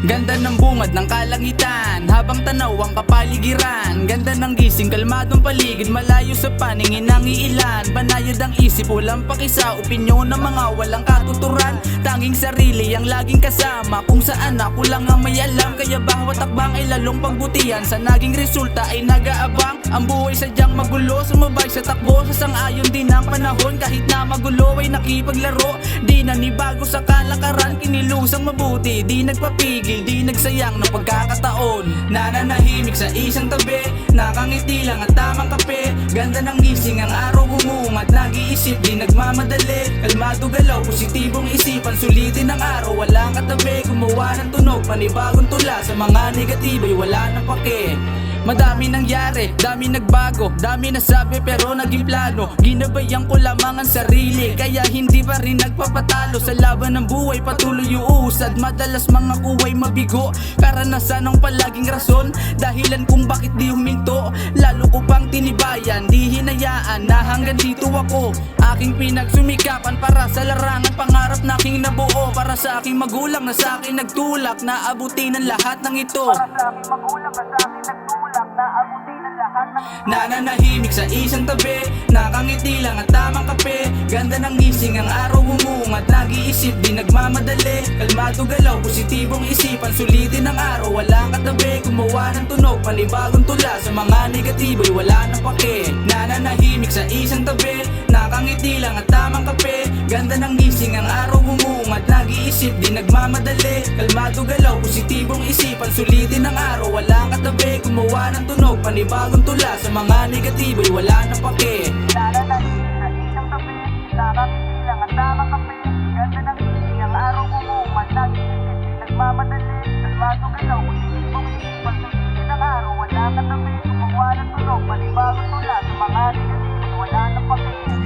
Ganda ng bungad ng kalangitan, habang tanaw ang kapaligiran. Ganda ng gising, kalmadong paligid, malayo sa paningin ng iilan. Banayad ang isip, walang pakisa, opinyon ng mga walang katuturan. Tanging sarili ang laging kasama, kung saan ako lang ang may alam. Kaya bawat akbang ay lalong pagbutihan, sa naging resulta ay nag-aabang. Ang buhay sadyang magulo, sumabay sa takbo, sa sang-ayon din ang panahon. Kahit na magulo ay nakipaglaro, di nanibago sa kalakaran. Kinilusang mabuti, di nagpapigil, di nagsayang ng pagkakataon. Nananahimik sa isang tabi, nakangiti lang at tamang kape. Ganda ng gising, ang araw umungat, nag-iisip, di nagmamadali. Kalmado galaw, positibong isipan, sulitin ang araw, walang katabi. Gumawa ng tunog, panibagong tula, sa mga negatibo'y wala nang pake. Madami nangyari, dami nagbago, dami nasabi pero naging plano. Ginabayan ko lamang ang sarili, kaya hindi pa rin nagpapatalo. Sa laban ng buhay patuloy uusad, madalas mga kuway mabigo. Karanasan ang palaging rason, dahilan kung bakit di huminto. Lalo ko pang tinibayan, di hinayaan na hanggang dito ako. Aking pinagsumikapan para sa larangan, pangarap na aking nabuo. Para sa aking magulang na sa akin nagtulak, na abutin ang lahat ng ito. Para sa aking magulang na sa akin nagtulak, nananahimik sa isang tabi, nakangiti lang at tamang kape. Ganda ng gising, ang araw umungat, nag-iisip, di nagmamadali. Kalmado galaw, positibong isipan, sulitin ang araw, walang katabi. Gumawa ng tunog, panibagong tula, sa mga negatibo'y wala nang pake. Nananahimik sa isang tabi, nakangiti lang at tamang kape. Ganda ng gising, ang araw umungat, nag-iisip, di nagmamadali. Kalmado galaw, positibong isipan, sulitin ang araw, walang katabi. Gumawa ng tunog, panibagong tula, sa mga negatibo'y wala nang pake. Nananahimik sa isang tabi, nakangiti lang at tamang kape. Ganda ng gising, ang araw umungat, nag-iisip, di nagmamadali. Kalmado galaw, positibong isipan, sulitin ang araw, walang katabi. Gumawa ng tunog, panibagong tula, sa mga negatibo'y wala nang pake.